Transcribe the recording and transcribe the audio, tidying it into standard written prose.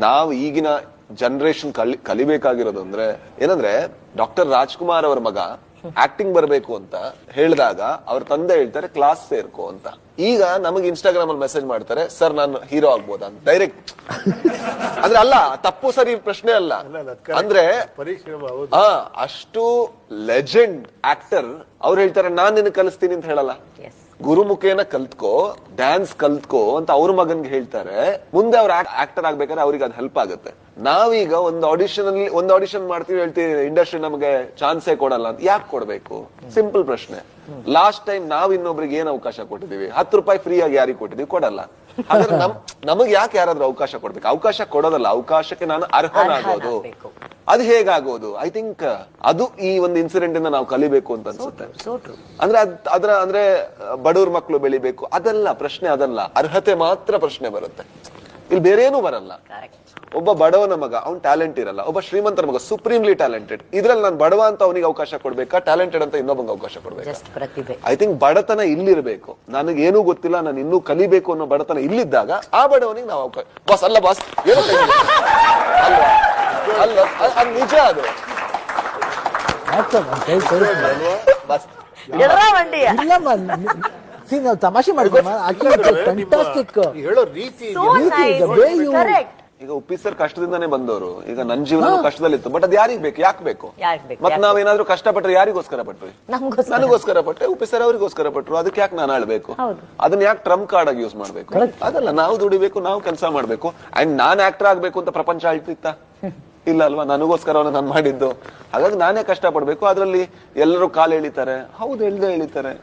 ನಾವು ಈಗಿನ ಜನರೇಷನ್ ಕಲಿಬೇಕಾಗಿರೋದು ಅಂದ್ರೆ ಏನಂದ್ರೆ ಡಾಕ್ಟರ್ ರಾಜ್ಕುಮಾರ್ ಅವರ ಮಗ ಆಕ್ಟಿಂಗ್ ಬರಬೇಕು ಅಂತ ಹೇಳಿದಾಗ ಅವ್ರ ತಂದೆ ಹೇಳ್ತಾರೆ ಕ್ಲಾಸ್ ಸೇರ್ಕೋ ಅಂತ. ಈಗ ನಮಗೆ ಇನ್ಸ್ಟಾಗ್ರಾಮ್ ಅಲ್ಲಿ ಮೆಸೇಜ್ ಮಾಡ್ತಾರೆ, ಸರ್ ನಾನು ಹೀರೋ ಆಗ್ಬೋದಾ ಅಂತ ಡೈರೆಕ್ಟ್. ಅಂದ್ರೆ ಅಲ್ಲ, ತಪ್ಪು ಸರಿ ಪ್ರಶ್ನೆ ಅಲ್ಲ, ಅಂದ್ರೆ ಅಷ್ಟು ಲೆಜೆಂಡ್ ಆಕ್ಟರ್ ಅವ್ರು ಹೇಳ್ತಾರೆ ನಾನ್ ನಿನಗೆ ಕಲಿಸ್ತೀನಿ ಅಂತ ಹೇಳಲ್ಲ. ಗುರುಮುಖೇನ ಕಲ್ತ್ಕೋ, ಡ್ಯಾನ್ಸ್ ಕಲ್ತ್ಕೋ ಅಂತ ಅವ್ರ ಮಗನ್ಗೆ ಹೇಳ್ತಾರೆ. ಮುಂದೆ ಅವ್ರ ಆಕ್ಟರ್ ಆಗ್ಬೇಕಾದ್ರೆ ಅವ್ರಿಗೆ ಅದು ಹೆಲ್ಪ್ ಆಗುತ್ತೆ. ನಾವೀಗ ಒಂದು ಆಡಿಷನ್ ಮಾಡ್ತೀವಿ, ಹೇಳ್ತೀವಿ ಇಂಡಸ್ಟ್ರಿ ನಮಗೆ ಚಾನ್ಸೇ ಕೊಡಲ್ಲ ಅಂತ. ಯಾಕೆ ಕೊಡ್ಬೇಕು? ಸಿಂಪಲ್ ಪ್ರಶ್ನೆ. ಲಾಸ್ಟ್ ಟೈಮ್ ನಾವ್ ಇನ್ನೊಬ್ರಿಗೆ ಏನ್ ಅವಕಾಶ ಕೊಟ್ಟಿದೀವಿ? 10 ರೂಪಾಯಿ ಫ್ರೀ ಆಗಿ ಯಾರಿಗೆ ಕೊಟ್ಟಿದೀವಿ? ಕೊಡಲ್ಲ. ಹಾಗಾದ್ರೆ ನಮಗ್ ಯಾಕೆ ಯಾರಾದ್ರೂ ಅವಕಾಶ ಕೊಡ್ಬೇಕು? ಅವಕಾಶ ಕೊಡೋದಲ್ಲ, ಅವಕಾಶಕ್ಕೆ ನಾನು ಅರ್ಹನಾಗೋದು. ಅದು ಹೇಗಾಗೋದು? ಐ ಥಿಂಕ್ ಅದು ಈ ಒಂದು ಇನ್ಸಿಡೆಂಟ್ ಇಂದ ನಾವು ಕಲಿಬೇಕು ಅಂತ ಅನ್ಸುತ್ತೆ. ಅಂದ್ರೆ ಬಡವ್ರ ಮಕ್ಕಳು ಬೆಳಿಬೇಕು ಅದಲ್ಲ ಪ್ರಶ್ನೆ, ಅದಲ್ಲ. ಅರ್ಹತೆ ಮಾತ್ರ ಪ್ರಶ್ನೆ ಬರುತ್ತೆ, ಇಲ್ಲಿ ಬೇರೆ ಏನೂ ಬರಲ್ಲ. ಒಬ್ಬ ಬಡವನ ಮಗ ಅವ್ನ್ ಟ್ಯಾಲೆಂಟ್ ಇರಲ್ಲ, ಒಬ್ಬ ಶ್ರೀಮಂತರ ಮಗ ಸುಪ್ರೀಮ್ಲಿ ಟ್ಯಾಲೆಂಟೆಡ್. ಇದ್ರಲ್ಲಿ ನಾನು ಬಡವ ಅಂತ ಅವನಿಗೆ ಅವಕಾಶ ಕೊಡ್ಬೇಕಾ, ಟ್ಯಾಲೆಂಟೆಡ್ ಅಂತ ಇನ್ನೊಬ್ಬಂಗೆ ಅವಕಾಶ ಕೊಡ್ಬೇಕಾ? ಐ ಥಿಂಕ್ ಬಡತನ ಇಲ್ಲಿರ್ಬೇಕು. ನನಗೆ ಏನೂ ಗೊತ್ತಿಲ್ಲ, ನಾನು ಇನ್ನೂ ಕಲಿಬೇಕು ಅನ್ನೋ ಬಡತನ ಇಲ್ಲಿದ್ದಾಗ ಆ ಬಡವನಿಗೆ ನಾವು ಅವಕಾಶ. ಬಾಸ್ ಅಲ್ಲ ಬಾಸ್ ಅಲ್ವಾ? ಅಲ್ಲ, ಅದು ನಿಜ. ಅದು ಬಸ್ ತಮಾಷೆ ಹೇಳೋ ರೀತಿ. ಈಗ ಉಪ್ಪಿ ಸರ್ ಕಷ್ಟದಿಂದಾನೇ ಬಂದವರು. ಈಗ ನನ್ ಜೀವನ ಕಷ್ಟದಲ್ಲಿತ್ತು, ಬಟ್ ಅದ್ ಯಾರಿಗ್ ಬೇಕು? ಯಾಕೆ ಬೇಕು? ಮತ್ ನಾವೇನಾದ್ರೂ ಕಷ್ಟಪಟ್ರೆ ಯಾರಿಗೋಸ್ಕರ ಪಟ್ರಿ? ನನಗೋಸ್ಕರ ಪಟ್ಟೆ, ಉಪ್ಪಿ ಸರ್ ಅವರಿಗೋಸ್ಕರ ಪಟ್ರು. ಅದಕ್ಕೆ ಯಾಕೆ ನಾನು ಆಳ್ಬೇಕು? ಅದನ್ನ ಯಾಕೆ ಟ್ರಂಪ್ ಕಾರ್ಡ್ ಆಗಿ ಯೂಸ್ ಮಾಡ್ಬೇಕು? ಅದಲ್ಲ, ನಾವು ದುಡಿಬೇಕು, ನಾವು ಕೆಲಸ ಮಾಡ್ಬೇಕು. ಅಂಡ್ ನಾನ್ ಆಕ್ಟರ್ ಆಗ್ಬೇಕು ಅಂತ ಪ್ರಪಂಚ ಆಳ್ತಿತ್ತ? ಇಲ್ಲ ಅಲ್ವಾ? ನನಗೋಸ್ಕರ ನಾನು ಮಾಡಿದ್ದು. ಹಾಗಾಗಿ ನಾನೇ ಕಷ್ಟ ಪಡ್ಬೇಕು. ಅದ್ರಲ್ಲಿ ಎಲ್ಲರೂ ಕಾಲು ಎಳಿತಾರೆ, ಹೌದು ಎಳ್ದೇ ಎಳಿತಾರೆ.